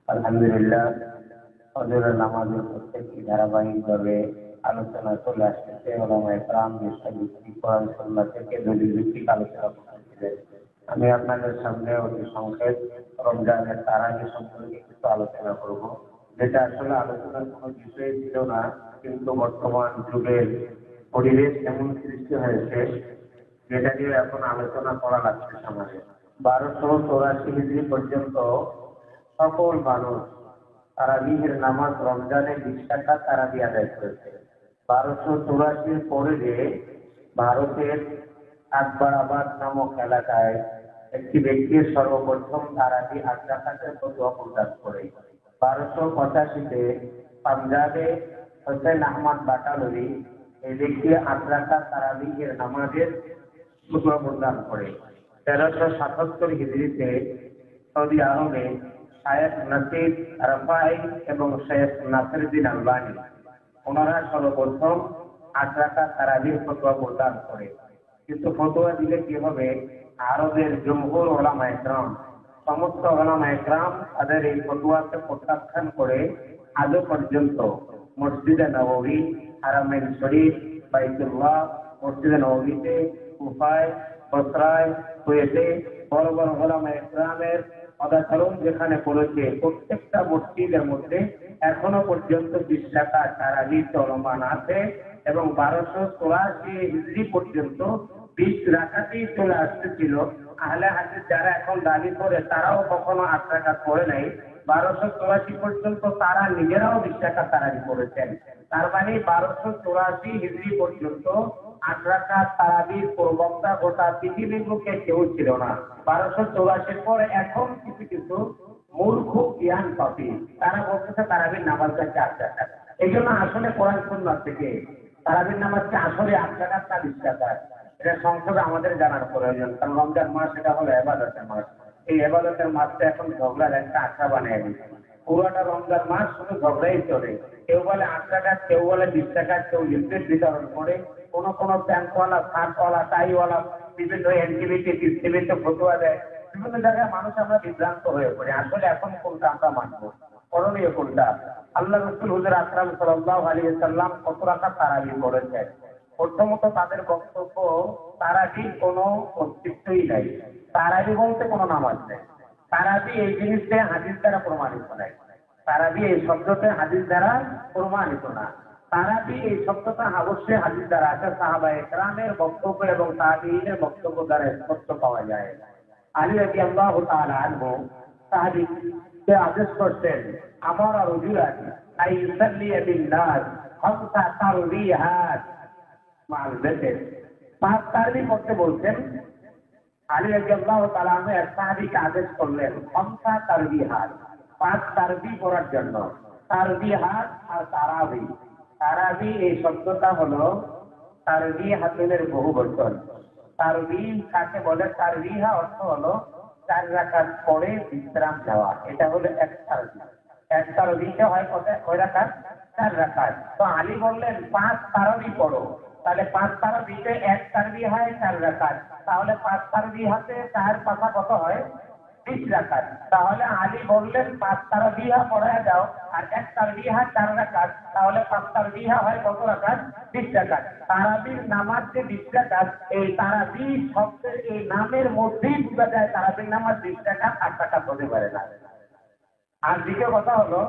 আলহামদুলিল্লাহ, ফজরের নামাজের প্রত্যেকটি ধারাবাহিকভাবে আলোচনা চলে আসতেছে। ওলামায়ে কেরাম বিষয়ভিত্তিক কোরআন সুন্নাহ থেকে দলিল ভিত্তিক আলোচনা করতেছিলেন। আমি আপনাদের সামনে অতি সংক্ষেপ রমজানের তারাবি সম্পর্কে কিছু আলোচনা করব, যেটা আসলে আলোচনার কোনো বিষয় ছিল না, কিন্তু বর্তমান যুগের পরিবেশ এমন সৃষ্টি হয়েছে যেটা নিয়ে এখন আলোচনা করা লাগছে সমাজে। 1284 হিজরি পর্যন্ত সকল মানুষ তারাবিহের নামাজ রমজানে 20 টাকা তারাবি আদায় করেছে। 1284 পরে যে ভারতের আকবরাবাদ নামক এলাকায় একটি ব্যক্তির সর্বপ্রথম তারাবি 8 রাকাতের ফতোয়া প্রকাশ করে। 1285-তে পাঞ্জাবে হোসেন আহমদ বাটালভি এই ব্যক্তি 8 রাকাত তারাবিহের নামাজের ফতোয়া প্রদান করে। 1377 হিজরিতে সৌদি আরবে শায়েখ নাসির রাফাই এবং শেখ নাসিরউদ্দিন আলবানী ওনারা সর্বপ্রথম 8 রাকাত তারাবির ফতোয়া প্রদান করে। কিন্তু ফতোয়া দিলে কি হবে, আরবের জমহুর উলামায়ে কেরাম, সমস্ত উলামায়ে কেরাম তাদের এই ফতোয়াকে প্রত্যাখ্যান করে আজও পর্যন্ত মসজিদে নববী, হারামাইন শরীফ, বাইতুল্লাহ, মসজিদে নববীতে, কুফায়, বসরায়, কুয়েতে বড় বড় উলামায়ে কেরামের পদাচারণ যেখানে পড়েছে প্রত্যেকটা মসজিদের মধ্যে এখনো পর্যন্ত 20 টাকা তারাবি চলমান আছে এবং 1284 হিজরি পর্যন্ত 20 রাকাতই চলে আসতেছিল। আহলে হাদিস যারা এখন দাবি করে তারাও কখনো 8 রাকাত পড়ে নাই। 1284 পর্যন্ত তারা নিজেরাও 20 টাকা তারাবি পড়েছেন। তার মানে 1284 হিজরি পর্যন্ত 8 রাকাত তারাবির প্রবক্তা গোটা পৃথিবীর বুকে কেউ ছিল না। 1284 পর এখন কিছু কিছু মূর্খ জ্ঞান পাপী তারা বলতেছে তারাবির নামাজটা 8 রাকাত। এই জন্য আসলে কোরআন সুন্নাহ থেকে তারাবির নামাজটা আসলে 8 রাকাত না 20 রাকাত, এটা সংক্ষেপে আমাদের জানার প্রয়োজন। কারণ রমজান মাস এটা হলো ইবাদতের মাস। এই ইবাদতের মাসটা এখন ঝগড়ার একটা আশা বানিয়ে দিচ্ছে। পুরোটা রমজান মাস শুধু ঝগড়াই চলে। কেউ বলে 8 টাকা, কেউ বলে 20 টাকা, কেউ লিফলেট বিতরণ করে, কোনো প্যান্টওয়ালা, শার্টওয়ালা, টাইওয়ালা বিভিন্ন এনটিভিতে টিভিতে ফতোয়া দেয়। বিভিন্ন জায়গায় মানুষ আমরা বিভ্রান্ত হয়ে পড়ি। আসলে এখন কোনটা আমরা মানব, করণীয় কোনটা? আল্লাহ রাসূল হুজুর আকরাম সাল্লাল্লাহু আলাইহি ওয়াসাল্লাম কত রাকাত তারাবি পড়েছেন? প্রথমত তাদের বক্তব্য তারাবির কোনো অস্তিত্বই নাই। তারাবি বলতে কোনো নামাজ নেই। তারাবি এই জিনিসটা হাদিস দ্বারা প্রমাণিত নাই। তারাবি এই শব্দটা হাদিস দ্বারা প্রমাণিত না। তারাবি এই শব্দটা অবশ্যই হাদিস দ্বারা আছে। সাহাবায়ে কেরামের বক্তব্য এবং তাবিঈনের বক্তব্য দ্বারা স্পষ্ট পাওয়া যায়। আলী রাদিয়াল্লাহু তাআলা আনহু সাহাবীকে আদেশ করতেন, আমারা রাজুলান আই ইউসাল্লি বিন নাস খামসা তারবিহাত মাল বেতের। 5 তারবি করতে বলছেন। আলী রাদিয়াল্লাহু তাআলা আনহু এক সাহাবীকে আদেশ করলেন খামসা তারবিহাত, 5 তারবি করার জন্য। তারবিহাত আর তারাবি, তারাবি এই শব্দটা হলো তারবিহাতের বহুবচন। তারবি কাকে বলে? তারবিহা অর্থ হলো 4 রাকাত পরে বিশ্রাম নেওয়া। এটা হলো এক তারবি। এক তারবিতে হয় কয় রাকাত? 4 রাকাত। তো আলী বললেন 5 তারাবি পড়ো। তাহলে 5 তারাবিতে এক তারবি হয় 4 রাকাত। তাহলে 5 তারবি হাতে 4 পাতা কত হয়? 20 রাকাত। তাহলে আলী বললেন 5 তারাবিহা পড়ায় দাও, আর এক তারবিহা 4 রাকাত। তাহলে 5 তারবিহা হয় কত রাকাত? 20 রাকাত। তারাবির নামাজ যে 20 রাকাত, এই তারাবি শব্দের এই নামের মধ্যেই বোঝা যায় তারাবির নামাজ 20 রাকাত 8 রাকাত হতে পারে না। আর দ্বিতীয় কথা হলো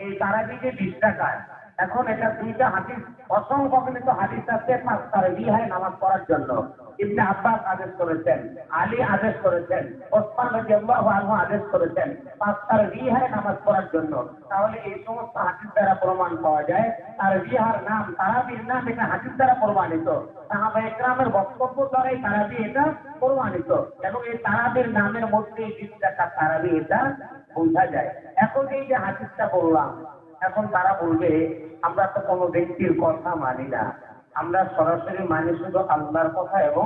এই তারাবি যে 20 রাকাত, এখন এটা দুইটা হাদিস, অসংখ্য হাদিস আছে 5 তারাবিহায় নামাজ পড়ার জন্য। ইবনে আব্বাস আদেশ করেছেন, আলী আদেশ করেছেন, ওসমান রাদিয়াল্লাহু আনহু আদেশ করেছেন 5 তারাবিহায় নামাজ পড়ার জন্য। তাহলে এই সমস্ত হাদিস দ্বারা প্রমাণ পাওয়া যায় তারাবিহার নাম, তারাবির নাম এটা হাদিস দ্বারা প্রমাণিত। সাহাবায়ে কেরামের বক্তব্য দ্বারাই তারাবি এটা প্রমাণিত এবং এই তারাবির নামের মধ্যে 20 রাকাত তারাবি এটা বোঝা যায়। এখন এই যে হাদিসটা বললাম, এখন তারা বলবে আমরা তো কোনো ব্যক্তির কথা মানি না, আমরা সরাসরি মানি শুধু আল্লাহর কথা এবং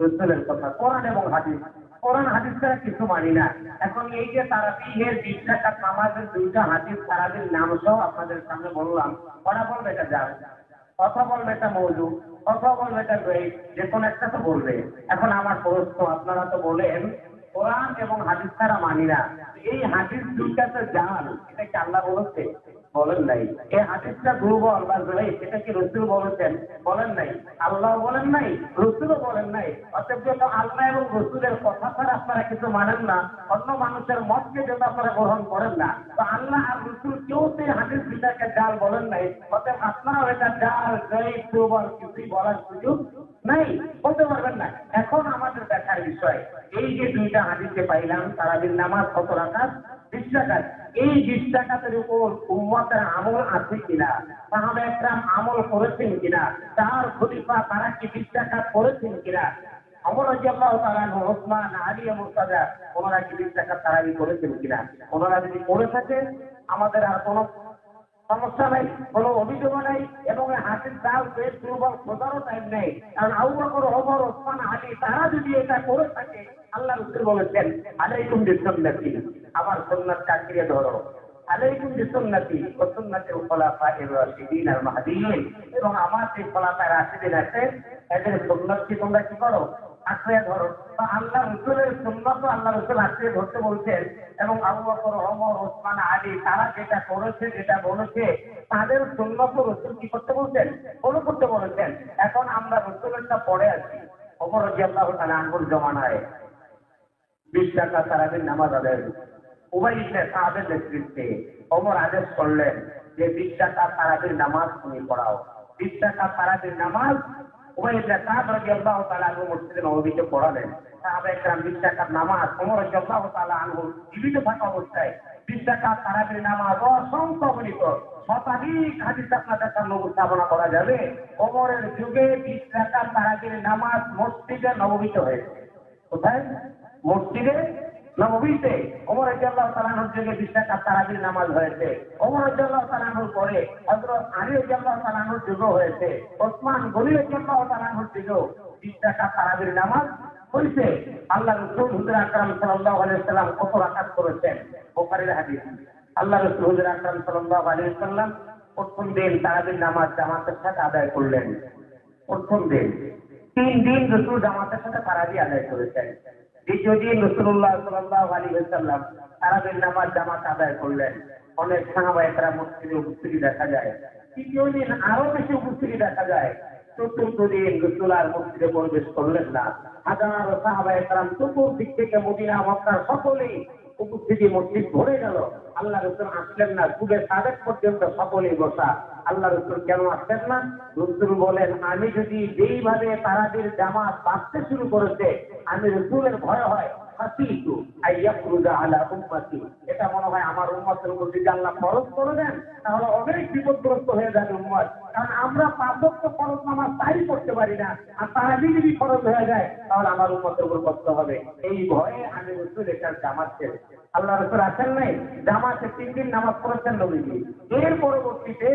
রাসূলের কথা, কোরআন এবং হাদিস। কোরআন হাদিস ছাড়া কিছু মানি না। এখন এই যে তারাবিহের 20 রাকাত নামাজের দুইটা হাদিস তারাবির নাম সহ আপনাদের সামনে বললাম, ওরা বলবে এটা জাল, কথা বলবে এটা মওযু, কথা বলবে এটা গয়ব, যে কোনো একটা তো বলবে। এখন আমার প্রশ্ন, আপনারা তো বলেন কোরআন এবং হাদিস ছাড়া মানি না। এই হাদিস দুইটাতে জাল, এটা কি আল্লাহ বলেছে? বলেন নাই। এই হাদিসটা দুর্বল বা জয়ীফ, এটা কি রাসূল বলেছেন? বলেন নাই। আল্লাহ বলেন নাই, রাসূলও বলেন নাই। অতএব যখন আল্লাহ এবং রাসূলের কথা ছাড়া আপনারা কিছু মানেন না, অন্য মানুষের মতকে যেটা আপনারা গ্রহণ করেন না, তো আল্লাহ আর রাসূল কেউ সেই হাদিস দুইটাকে জাল বলেন নাই। অতএব আপনারাও এটা জাল, জয়ীফ, দুর্বল কিছুই বলার সুযোগ নাই, বলতে পারবেন না। এখন আমাদের দেখার বিষয়, এই যে দুইটা হাদিসে পাইলাম, তারাবির নামাজ কত রাকাত? 20 রাকাত। এই 20 রাকাতের উপর উম্মতের আমল আছে কিনা, সাহাবায়ে কেরাম আমল করেছেন কিনা, তার খলিফা তারা কি 20 রাকাত করেছেন কিনা, ওমর রাদিয়াল্লাহু তাআলা আনহু, ওসমান, আলী, মুরতাজা ওনারা কি 20 রাকাত তারাবি করেছেন কিনা? ওনারা যদি করে থাকে আমাদের আর কোনো সমস্যা নাই, কোনো অভিযোগ নাই, এবং হাতের জাল বেশ দুর্বল খোঁজারও টাইম নেই। কারণ আবু বকর, ওমর, ওসমান, আলী তারা যদি এটা করে থাকে, আল্লাহ রাসূল বলেছেন আলাইকুম বিসুন্নতি, আমার সুন্নাত কাটিয়ে ধরো, আলাইকুম বিসুন্নতি ওয়া সুন্নাতিল খুলাফায়ে রাশিদিন আল মাহদিয়িন, এবং আমার যে খোলাফায়ে রাশিদিন আছে এদের সুন্নাতকে তোমরা কি করো? আঁকড়ে ধরো। তো আল্লাহ রাসূলের সুন্নাত আল্লাহ রাসূল আঁকড়ে ধরতে বলছেন, এবং আবু বকর, ওমর, ওসমান, আলী তারা যেটা করেছে, যেটা বলেছে, তাদের সুন্নাত রাসূল কি করতে বলছেন? ফলো করতে বলেছেন। এখন আমরা রাসূলেরটা পড়ে আছি। ওমর রাদিয়াল্লাহু তাআলা আনহুর জমানায় 20 রাকাত তারাবির নামাজ আদায় হয়েছে। উবাই ইবনে কাবের নেতৃত্বে ওমর আদেশ করলেন যে 20 রাকাত তারাবির নামাজ তুমি পড়াও। 20 রাকাত তারাবির নামাজ উবাই ইবনে কাব রাদিয়াল্লাহু তাআলা আনহু মসজিদে নববীতে পড়ালেন। সাহাবায়ে কেরাম 20 রাকাত নামাজ ওমর রাদিয়াল্লাহু তাআলা আনহু জীবিত থাকা অবস্থায় 20 রাকাত তারাবির নামাজ অসংখ্য গণিত শতাধিক হাদিস আপনাদের সামনে উপস্থাপনা করা যাবে। ওমরের যুগে 20 রাকাত তারাবির নামাজ মসজিদে নববীতে হয়েছে। কোথায়? মসজিদে নববীতে ওমর রাদিয়াল্লাহু তাআলা আনহুর যুগে 20 রাকাত তারাবির নামাজ হয়েছে। ওমর রাদিয়াল্লাহু তাআলা আনহুর পরে হযরত আলী রাদিয়াল্লাহু তাআলা আনহুর যুগে হয়েছে। ওসমান গনি রাদিয়াল্লাহু তাআলা আনহুর যুগে 20 রাকাত তারাবির নামাজ হয়েছে। আল্লাহ রাসূল হুজুর আকরাম সাল্লাল্লাহু আলাইহি ওয়াসাল্লাম কত রাকাত করেছেন? বুখারীর হাদিস। আল্লাহ রাসূল হুজুর আকরাম সাল্লাল্লাহু আলাইহি ওয়াসাল্লাম প্রথম দিন তারাবির নামাজ জামাতের সাথে আদায় করলেন। প্রথম দিন 3 দিন রাসূল জামাতের সাথে তারাবি আদায় করেছেন। দ্বিতীয় দিন রাসূলুল্লাহ সাল্লাল্লাহু আলাইহি ওয়াসাল্লাম তারাবির নামাজ জামাত আদায় করলেন। অনেক সাহাবায়ে কেরাম মসজিদে উপস্থিতি দেখা যায়। তৃতীয় দিন আরো বেশি উপস্থিতি দেখা যায়। চতুর্থ দিন রাসূল আর মসজিদে প্রবেশ করলেন না। হাজারো সাহাবায়ে কেরাম চতুর্দিক থেকে মদিনা, মক্কার সকলেই উপস্থিতি, মসজিদ ভরে গেল। আল্লাহ রাসূল আসলেন না। সুবে সাদেক পর্যন্ত সকলেই বসা। আল্লাহ রাসূল কেন আসলেন না? রাসূল বলেন, আমি যদি যেইভাবে তারাবির জামাত বাঁধতে শুরু করেছে, আমি রাসূলের ভয় হয় হাসিতু আইয়াফরুজা আলা উম্মতি, এটা মনে হয় আমার উম্মতের উপর যদি আল্লাহ ফরজ করে দেন তাহলে অনেক বিপদগ্রস্ত হয়ে যাবে উম্মত। কারণ আমরা 5 ওয়াক্ত ফরজ নামাজ তাই করতে পারি না, আর তারাবি যদি ফরজ হয়ে যায় তাহলে আমার উম্মতের উপর কষ্ট হবে। এই ভয়ে আমি রাসূল এটার জামাত ছেড়েছি। আল্লাহ রাসূল আসেন নাই, জামাতে 3 দিন নামাজ পড়েছেন নবীজি। এর পরবর্তীতে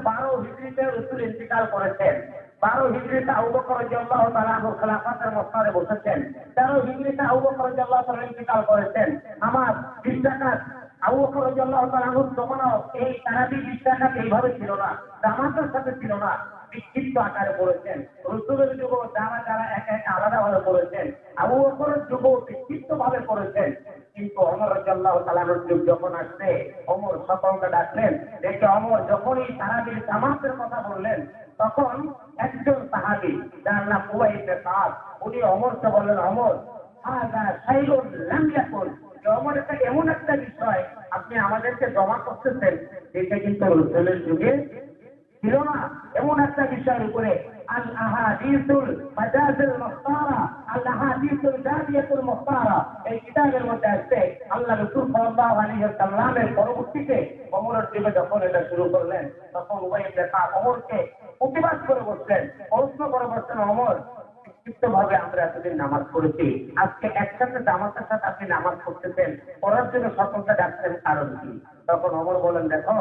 12 হিজরিতে রাসূল ইন্তিকাল করেছেন। 12 হিজরিতে আবু বকর রাদিয়াল্লাহু তাআলা আনহু খেলাফতের মসনদে বসেছেন। 13 হিজরিতে আবু বকর রাদিয়াল্লাহু তাআলা ইন্তিকাল করেছেন। আমার 20 রাকাত আবু বকর রাদিয়াল্লাহু তাআলা আনহু জমানাও এই তারাবি 20 রাকাত এইভাবে ছিল না, জামাতের সাথে ছিল না, বিক্ষিপ্ত আকারে পড়েছেন। রাসূলের যুগেও যারা এক এক আলাদাভাবে পড়েছেন, আবু বকরের যুগেও বিক্ষিপ্ত ভাবে পড়েছেন। কিন্তু ওমর রাদিয়াল্লাহু তাআলা আনহুর যুগ যখন আসছে, ওমর সকলকে ডাকলেন। দেখে ওমর যখনই তারাবির জামাতের কথা বললেন, তখন একজন সাহাবী যার নাম উবাই ইবনে কাব, উনি ওমরকে বললেন, ওমর হাযা শাইউন লাম ইয়াকুন, ওমর এটা এমন একটা বিষয় আপনি আমাদেরকে জমা করতেছেন যেটা কিন্তু রাসূলের যুগে ছিল না। এমন একটা বিষয়ের উপরে আল আহাদিসুল মাজাজুল মুখতারা, আল আহাদিসুল জাদিয়াতুল মুখতারা, এই কিতাবের মধ্যে আছে। আল্লাহ রাসূল সাল্লাল্লাহু আলাইহি ওয়াসাল্লামের পরবর্তীতে ওমরের যুগে যখন এটা শুরু করলেন, তখন উবাই ইবনে কাব ওমরকে প্রতিবাদ করে বসলেন, প্রশ্ন করে বসলেন, ওমর ভাবে আমরা এতদিন নামাজ পড়েছি, আজকে একসাথে জামাতের সাথে আপনি নামাজ পড়তেছেন, পড়ার জন্য সকলকে ডাকছেন, কারণ কি? তখন ওমর বলেন, দেখো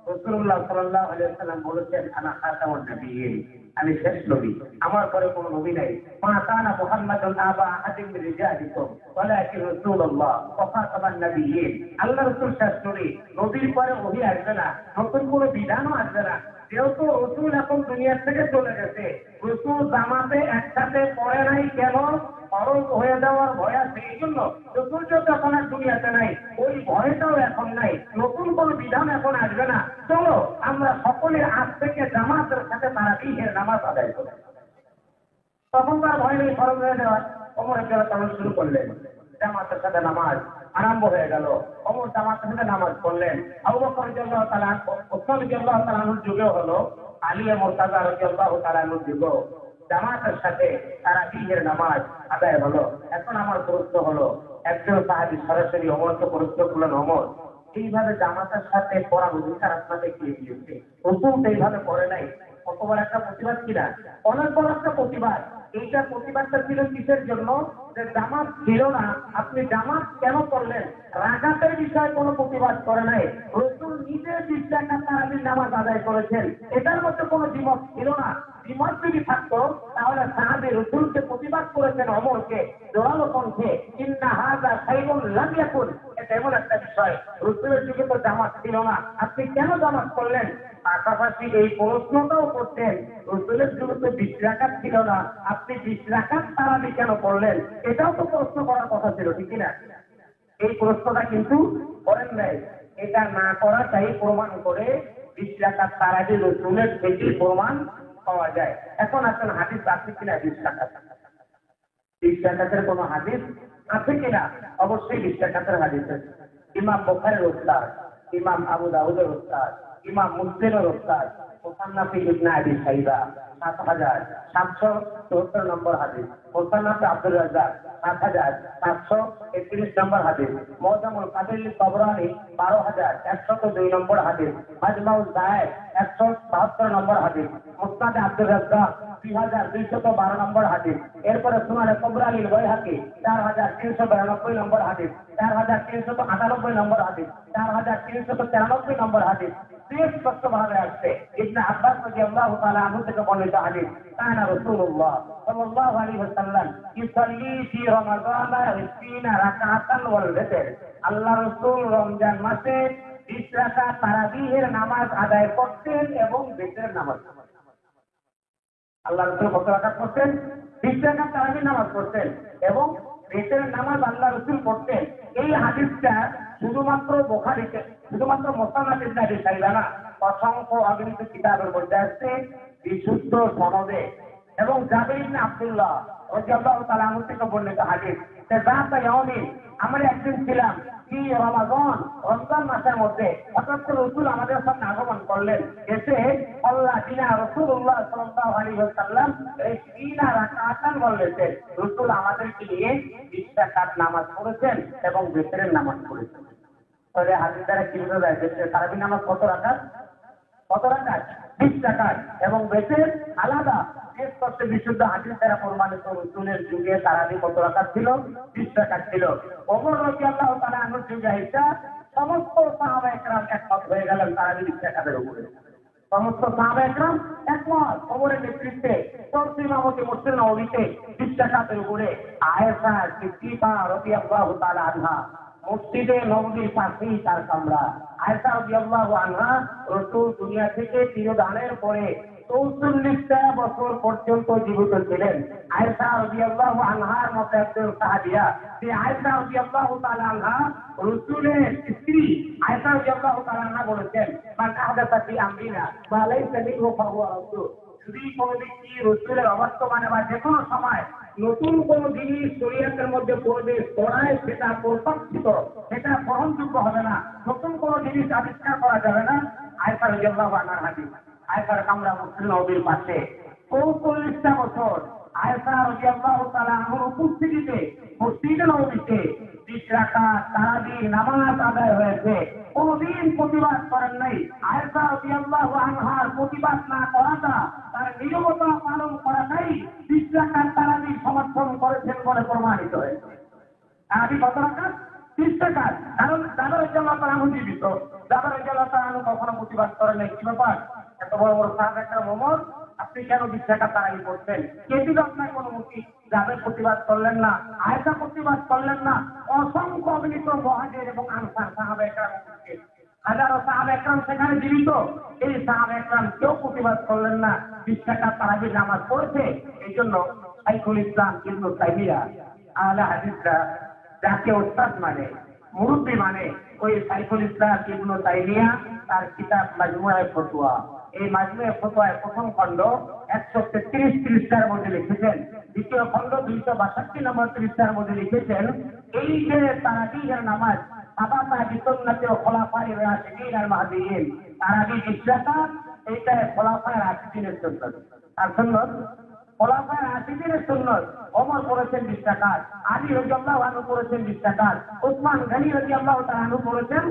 রাসূলুল্লাহ সাল্লাল্লাহু আলাইহি ওয়াসাল্লাম বলেছেন, আনা খাতামুন নবিয়্যিন, আমি শেষ নবী, আমার পরে কোনো নবী নাই। মা কানা মুহাম্মাদুন আবা আহাদিন মিন রিজালিকুম ওয়ালাকিন রাসূলুল্লাহ ওয়া খাতামান নবিয়্যিন, আল্লাহ রাসূল শেষ নবী, নবীর পরে ওহী আসবে না, নতুন কোনো বিধানও আসবে না। যেহেতু রাসূল এখন দুনিয়া থেকে চলে গেছে, রাসূল জামাতে একসাথে পড়ে নাই কেন? ফরজ হয়ে যাওয়ার ভয় আছে, এই জন্য চতুর্থ এখন আর দুনিয়াতে নাই, ওই ভয়টাও এখন নাই, নতুন কোন বিধান এখন আসবে না। চলো আমরা সকলে আজ থেকে জামাতের সাথে তারাবিহের নামাজ আদায় করি। তখন তার ভয় নেই ফরজ হয়ে যাওয়ার। ওমর রাদিয়াল্লাহু শুরু করলেন জামাতের সাথে নামাজ, আরম্ভ হয়ে গেল। ওমর জামাতের সাথে নামাজ পড়লেন। আবু বকর রাদিয়াল্লাহু তাআলা, ওসমান রাদিয়াল্লাহু তাআলার যুগেও হলো, আলী মুরতাজা রাদিয়াল্লাহু তাআলার যুগেও জামাতের সাথে তারাবিহের নামাজ আদায় হলো। এখন আমার প্রশ্ন হলো, একজন সাহাবী সরাসরি ওমরকে প্রশ্ন করলেন, ওমর এইভাবে জামাতের সাথে পড়ার অধিকার আপনাকে কে দিয়েছে? রাসূল তো এইভাবে পড়ে নাই। কত বড় একটা প্রতিবাদ কিনা, অনেক বড় একটা প্রতিবাদ। এইটা প্রতিবাদটা ছিল কিসের জন্য? যে জামাত ছিল না, আপনি জামাত কেন করলেন? রাকাতের বিষয়ে কোনো প্রতিবাদ করে নাই। রাসূল নিজে 20 রাকাত তারাবির নামাজ আদায় করেছেন, এটার মধ্যে কোনো দ্বিমত ছিল না। দ্বিমত যদি থাকতো তাহলে সাহাবী রাসূলকে প্রতিবাদ করেছেন ওমরকে জোরালো কণ্ঠে, ইন্না হাযা খায়রুন লাম ইয়াকুন। এটা এমন একটা বিষয়, রাসূলের যুগে তো জামাত ছিল না, আপনি কেন জামাত করলেন? পাশাপাশি এই প্রশ্নটাও করতেন, রাসূলের যুগে তো 20 রাকাত ছিল না, আপনি 20 রাকাত তারাবি কেন করলেন? এটাও তো প্রশ্ন করার কথা ছিল, ঠিক না? এই প্রশ্নটা কিন্তু করেন নাই। এটা না করাটাই প্রমাণ করে 20 রাকাত তারাবি রাসূলের থেকে প্রমাণ পাওয়া যায়। এখন আসেন হাদিস আছে কিনা 20 রাকাত? 20 রাকাতের কোন হাদিস আছে কিনা? অবশ্যই 20 রাকাতের হাদিস আছে। ইমাম বুখারীর উস্তাদ, ইমাম আবু দাউদের উস্তাদ, ইমাম মুসলিমের উস্তাদ মুসান্নাফ ইবনে আবি শাইবা 7774 নম্বর হাদিস, মুসান্নাফ আব্দুর রাজ্জাক 7731 নম্বর হাদিস, মুআজ্জামুল কাবির তাবরানী 12102 নম্বর হাদিস, মাজমাউল যায়েদ 172 নম্বর হাদিস, মুসনাদ আব্দুর রাজ্জাক 3212 নম্বর হাদিস। এরপরে সুনানে কুবরা লিল বাইহাকি 4392 নম্বর হাদিস, 4398 নম্বর হাদিস, 4393 নম্বর হাদিস। স্পষ্টভাবে আসছে ইবনে আব্বাস রাদিয়াল্লাহু তাআলা আনহু থেকে বর্ণিত হাদিস, কানা রাসূলুল্লাহ সাল্লাল্লাহু আলাইহি ওয়াসাল্লাম ইউসাল্লি ফি রমাযানা 20 রাকাতান ওয়াল বিতর। আল্লাহ রাসূল রমজান মাসে 20 রাকাত তারাবিহের নামাজ আদায় করতেন এবং বিতরের নামাজ। আল্লাহ রাসূল কত রাকাত পড়তেন? 20 রাকাত তারাবির নামাজ পড়তেন এবং বিতরের নামাজ আল্লাহ রাসূল পড়তেন। এই হাদিসটা শুধুমাত্র বুখারীতে, শুধুমাত্র মুসনাদ ইবনে আবি শাইবা না, অসংখ্য অগণিত কিতাবের মধ্যে আছে বিশুদ্ধ সনদে। এবং জাবির ইবনে আব্দুল্লাহ রাদিয়াল্লাহু তাআলা আনহু থেকে বর্ণিত হাদিস, যে যাতা ইয়াউমি, আমরা একদিন ছিলাম কি রমাদান, রমজান মাসের মধ্যে, হঠাৎ করে রাসূল আমাদের সামনে আগমন করলেন। এসে আল্লাহ দিনা রাসূলুল্লাহ সাল্লাল্লাহু আলাইহি ওয়াসাল্লাম এই 3 রাকাতান বললেন। রাসূল আমাদেরকে নিয়ে 20 রাকাত নামাজ পড়েছেন এবং বিতরের নামাজ পড়েছেন। তাহলে হাদিস দ্বারা কি বোঝা যায় যে তারাবি নামাজ কত রাকাত? কত রাকাত? 20 রাকাত। এবং বিতর আলাদা স্পষ্ট বিশুদ্ধ হাদিস দ্বারা প্রমাণিত, রাসূলের যুগে তারাবি কত রাকাত ছিল? 20 রাকাত ছিল। ওমর রাদিয়াল্লাহু তাআলা আনহুর যুগে আইসা সমস্ত সাহাবায়ে কেরাম একমত হয়ে গেলেন তারাবি 20 রাকাতের উপরে। সমস্ত সাহাবায়ে কেরাম একমত ওমরের নেতৃত্বে, চলতি ইমামতি মসজিদ নববীতে 20 রাকাতের উপরে। আয়েশা সিদ্দিকা রাদিয়াল্লাহু তাআলা আনহা মসজিদে নববীর পাশেই তার কামরা। আয়েশা রাদিয়াল্লাহু আনহা রাসূল দুনিয়া থেকে চিরদানের পরে ৪৪টা বছর পর্যন্ত জীবিত ছিলেন। আয়েশা রাদিয়াল্লাহু আনহার মতো একজন সাহাবিয়া, যে আয়েশা রাদিয়াল্লাহু তাআলা আনহা রাসূলের স্ত্রী। আয়েশা রাদিয়াল্লাহু তাআলা আনহা বলেছেন, মান আহদাসা ফি আমরিনা মা লাইসা মিনহু ফাহুয়া রাসূল। যদি কোনো ব্যক্তি রাসূলের অবর্তমানে বা যে কোনো সময় নতুন কোন জিনিস শরীয়তের মধ্যে প্রবেশ করায়, সেটা প্রশংসিত, সেটা গ্রহণযোগ্য হবে না। নতুন কোন জিনিস আবিষ্কার করা যাবে না। আয়েশা রাদিয়াল্লাহু আনহার হাদিস, আয়েশার কামরা মসজিদ নববীর পাশে ৪৪টা বছর আয়েশা রাদিয়াল্লাহু তাআলা আনহার উপস্থিতিতে মসজিদ নববীতে 20 রাকাত তারাবি নামাজ আদায় হয়েছে। কোনদিন প্রতিবাদ করেন নাই। আয়েশা রাদিয়াল্লাহু আনহার প্রতিবাদ না করাটা, তার নীরবতা পালন করাটাই 20 রাকাত তারাবি সমর্থন করেছেন বলে প্রমাণিত হয়েছে। তারাবি কত রাকাত? 20 রাকাত। কারণ জাবের রাদিয়াল্লাহু তাআলা আনহু জীবিত, জাবের রাদিয়াল্লাহু তাআলা আনহু কখনো প্রতিবাদ করেন নাই। কি ব্যাপার, এত বড় বড় সাহাবায়ে কেরাম, ওমর আপনি কেন 20 রাকাত তারাবি পড়ছেন? কে দিল আপনার কোনো মুক্তি? জাবের প্রতিবাদ করলেন না, আয়েশা প্রতিবাদ করলেন না, অসংখ্য অগণিত মুহাজির এবং আনসার সাহাবায়ে কেরাম, হাজারো সাহাবায়ে কেরাম সেখানে জীবিত। এই সাহাবায়ে কেরাম কেউ প্রতিবাদ করলেন না, 20 রাকাত তারাবির নামাজ পড়েছে। এই জন্য শাইখুল ইসলাম ইবনে তাইমিয়া আহলে হাদিসরা যাকে ওস্তাদ মানে, মুরব্বী মানে, ওই সাইফুল ইসলাম ইবনে তাইমিয়া তার কিতাব মাজমুয়ে ফতোয়া, এই মাজমুয়ে ফতোয়ার প্রথম খণ্ড 133 পৃষ্ঠার মধ্যে লিখেছেন, দ্বিতীয় খণ্ড 262 নম্বর পৃষ্ঠার মধ্যে লিখেছেন, এই যে তারাবিহের নামাজ সাবাতা বিসুন্নতি ও খোলাফায়ে রাশিদিন আল মাহদিয়িন, তারাবি 20 রাকাত, এইটা খোলাফায়ে রাশিদিনের সুন্নাত। আর সুন্নাত খোলাফায়ে রাশিদিনের সুন্নাত ওমর করেছেন 20 রাকাত, আলী রাদিয়াল্লাহু আনহু করেছেন 20 রাকাত, উসমান গনি রাদিয়াল্লাহু তাআলা আনহু করেছেন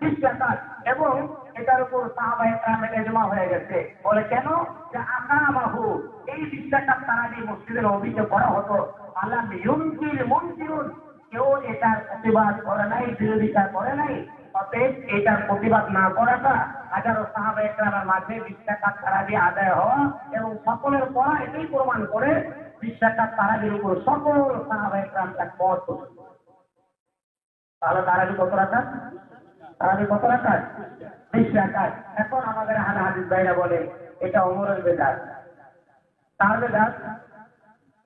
20 রাকাত, এবং এটার উপর সাহাবায়ে কেরামের ইজমা হয়ে গেছে। বলে কেন? যে আকামাহু, এই 20 রাকাত তারাবি মসজিদের নববীতে পড়া হতো, আল্লাহ ইউনকির মুনকিরুন, কেউ এটার প্রতিবাদ করে নাই, বিরোধিতা করে নাই। অতএব এটার প্রতিবাদ না করাটা হাজারো সাহাবায়ে কেরামের মাঝে 20 রাকাত তারাবি আদায় হওয়া এবং সকলের পড়া এটাই প্রমাণ করে 20 রাকাত তারাবির উপর সকল সাহাবায়ে কেরাম একমত হয়েছে। তাহলে তারাবি কত রাকাত? তারাবি কত রাকাত? 20 রাকাত। এখন আমাদের আহলে হাদিস ভাইরা বলে এটা ওমরের বেদাত, তার বেদাত,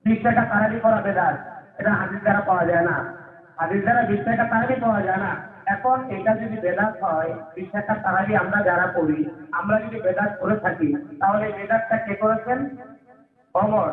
20 রাকাত তারাবি করা বেদাত, এটা হাদিস দ্বারা পাওয়া যায় না, হাদিস দ্বারা 20 রাকাত তারাবি পাওয়া যায় না। এখন এটা যদি বেদাত হয়, 20 রাকাত তারাবি আমরা যারা পড়ি, আমরা যদি বেদাত করে থাকি, তাহলে বেদাতটা কে করেছেন? ওমর।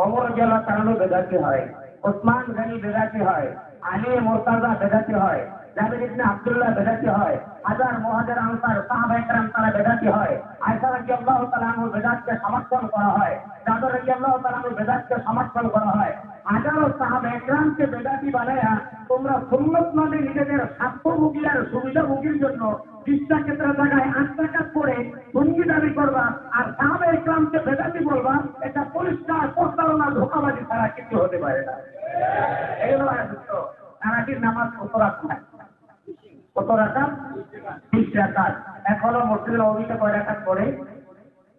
ওমর রাদিয়াল্লাহু তাআলা আনহু বেদাতি হয়, উসমান গনি বেদাতি হয়, আলী মুরতাজা বেদাতি হয়, জাবির ইবনে আব্দুল্লাহ বেদাতি হয়, হাজার মুহাজির আনসার সাহাবায়ে কেরাম তারা বেদাতি হয়, আয়েশা রাদিয়াল্লাহু তাআলা আনহা বেদাতকে সমর্থন করা হয়, জাবের রাদিয়াল্লাহু তাআলা আনহু বেদাতকে সমর্থন করা হয়। হাজারো সাহাবায়ে কেরামকে বেদাতি বানায়া তোমরা সুন্নাত মানে নিজেদের স্বার্থভোগী আর সুবিধাভোগীর জন্য 20 রাকাতের জায়গায় 8 রাকাত করে সুন্নি দাবি করবা, আর সাহাবায়ে কেরামকে বেদাতি বলবা, এটা পরিষ্কার প্রতারণা, ধোঁকাবাজি ছাড়া কিছু হতে পারে না। এই হলো আয়াত। তারাবির নামাজ কত রাকাত? কত রাকাত? 20 রাকাত। এখনো মসজিদের নববীতে কয় রাকাত পড়ে?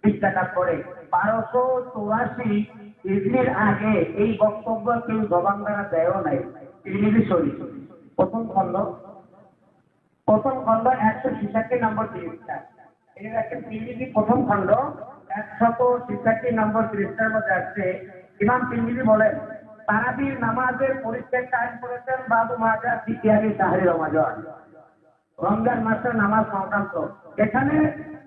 20 রাকাত পড়ে। 1284 হিজরির আগে এই বক্তব্য কেউ জবান দ্বারা দেয়ও নাই। তিরমিজি শরীফ প্রথম খণ্ড 166 নম্বর পৃষ্ঠা, এই দেখেন তিরমিজি প্রথম খণ্ড 166 নম্বর পৃষ্ঠার মধ্যে আছে, ইমাম তিরমিজি বলেন তারাবির নামাজের পরিচ্ছেদ কায়েম করেছেন বাবু মাজা ফি কিয়ামি শাহরি রমাজান, রমজান মাসের নামাজ সংক্রান্ত। এখানে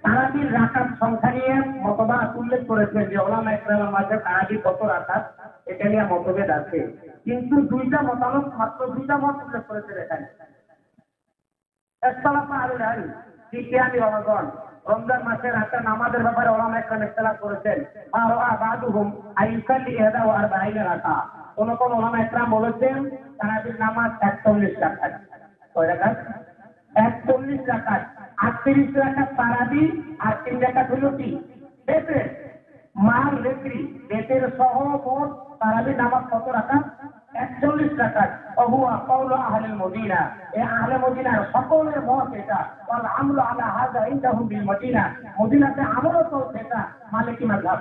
তারাবির রাকাত সংখ্যা নিয়ে মতবাদ উল্লেখ করেছেন যে উলামায়ে কেরামের মাঝে তারাবি কত রাকাত, এটা নিয়ে মতভেদ আছে, কিন্তু দুইটা মতামত, মাত্র দুইটা মত উল্লেখ করেছেন এখানে। ইখতিলাফ আহলুল ইলম ফি কিয়ামি রমাজান, রমজান মাসের রাতে নামাজের ব্যাপারে উলামায়ে কেরাম ইখতিলাফ করেছেন। আর বাদুহুম আইসাল্লি 41 রাকাত, কোন কোন উলামায়ে কেরাম বলেছেন তারাবির নামাজ 41 রাকাত। কয় রাকাত? 41 রাকাত। 38 রাকাত তারাবি আর 3 রাকাত হলো কি বেতের মাল রেত্রি, বেতের সহ মোট তারাবির নামাজ কত রাকাত? 41 রাকাত। ওহুয়া কাউলু আহলিল মদিনা, এই আহলে মদিনার সকলের মত এটা। ওয়াল আমলু আলা হাযা ইনদাহুম বিল মদিনা, মদিনাতে আমলও চলছে এটা মালিকি মাযহাব।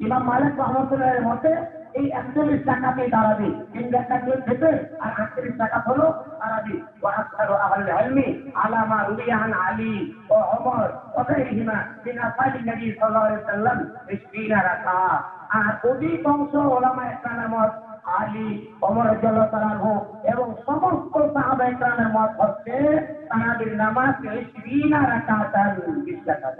ইমাম মালিক রাহমাতুল্লাহির মতে এই 41 রাকাতেই তারাবি, 3 রাকাত হলো বেতের আর 38 রাকাত হলো তারাবি। ওয়া আকসারু আহলিল ইলমি আলা মা রুবিয়া আন আলী ও ওমর ওয়া গায়রিহিমা মিন আসহাবিন নবী সাল্লাল্লাহু আলাইহি ওয়াসাল্লাম 20 রাকাত। আর অধিকাংশ উলামায়ে কেরামের মত আলী, ওমর রাদিয়াল্লাহু তাআলা আনহু এবং সমস্ত সাহাবায়ে কেরামের মত হচ্ছে তারাবির নামাজ 20 রাকাতান, 20 রাকাত।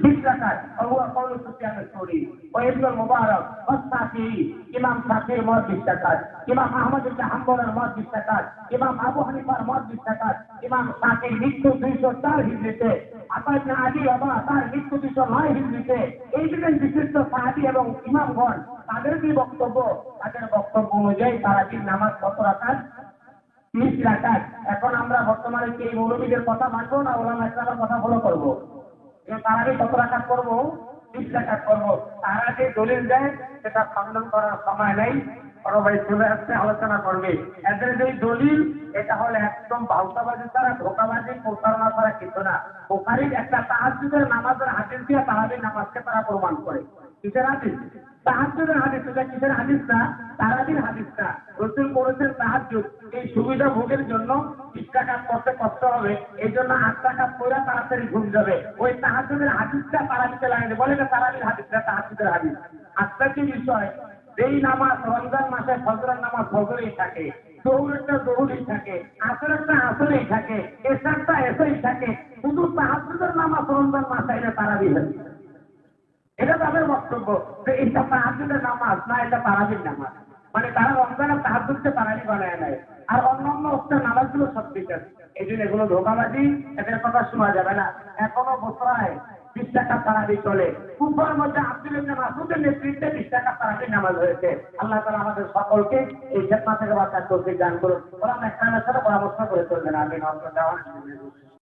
20 রাকাত। ওহুয়া কাউলু সুফিয়ান আস-সাউরি ওয়া ইবনুল মুবারক ওয়া শাফিঈ, ইমাম শাফিঈর মত 20 রাকাত, ইমাম আহমদ ইবনে হাম্বলের মত 20 রাকাত, ইমাম আবু হানিফার মত 20 রাকাত, ইমাম শাফিঈ মৃত্যু 204 হিজরিতে, আতা ইবনে আবি রাবাহ তার মৃত্যু 209 হিজরিতে। এই দুজন বিশিষ্ট সাহাবী এবং ইমামগণ তাদের কি বক্তব্য? তাদের বক্তব্য অনুযায়ী তারাবির নামাজ কত রাকাত? 20 রাকাত। এখন আমরা বর্তমানে কি এই মৌলবীদের কথা মানবো না উলামায়ে কেরামের কথা ফলো করবো? তারাবি কত রাকাত করবো? 20 রাকাত করবো। তারা যে দলিল দেয় সেটা খণ্ডন করার সময় নেই, বড় ভাই চলে আসছে আলোচনা করবে। এদের যে দলিল এটা হলো একদম বাউতাবাজি ছাড়া, ধোঁকাবাজি, প্রতারণা ছাড়া কিছু না। বুখারীর একটা তাহাজ্জুদের নামাজের হাদিস দিয়ে তারাবির নামাজকে তারা প্রমাণ করে। কিসের হাদিস? তাহাজ্জুদের হাদিস। এটা কিসের হাদিস না? তারাবির হাদিস না। রাসূল বলেছেন তাহাজ্জুদ এই সুবিধা ভোগের জন্য 20 রাকাত করতে কষ্ট হবে, এই জন্য 8 রাকাত পড়া তাড়াতাড়ি ঘুম যাবে। ওই তাহাজ্জুদের হাদিসটা তারাবিতে লাগিয়ে বলে এটা তারাবির হাদিস না, তাহাজ্জুদের হাদিস। আজকে কি বিষয়? এই নামাজ রমজান মাসে ফজরের নামাজ ফজরেই থাকে, জোহরেরটা জোহরেই থাকে, আসরেরটা আসরেই থাকে, এশারটা এসেই থাকে, শুধু তাহাজ্জুদের নামাজ রমজান মাসে এটা তারাবি হয়েছে। এটা তাদের বক্তব্য যে এটা তাহাজ্জুদের নামাজ না, এটা তারাবির নামাজ। মানে তারা রমজানের তাহাজ্জুদকে তারাবি বানায় নেয়, আর অন্যান্য অর্থের নামাজগুলো সব ঠিক আছে। এই জন্য এগুলো ধোঁকাবাজি, এদের কথা শোনা যাবে না। এখনো বছরায় 20 টাকা তারাবি চলে। কুফার মধ্যে আব্দুল ইবনে মাসউদের নেতৃত্বে 20 টাকা তারাবি নামাজ হয়েছে। আল্লাহ তাআলা আমাদের সকলকে এই ফিতনা থেকে বাঁচার তৌফিক দান করুন। ওরা একটা সাথে পরামর্শ করে চলবেন। আমি নষ্ট দেওয়া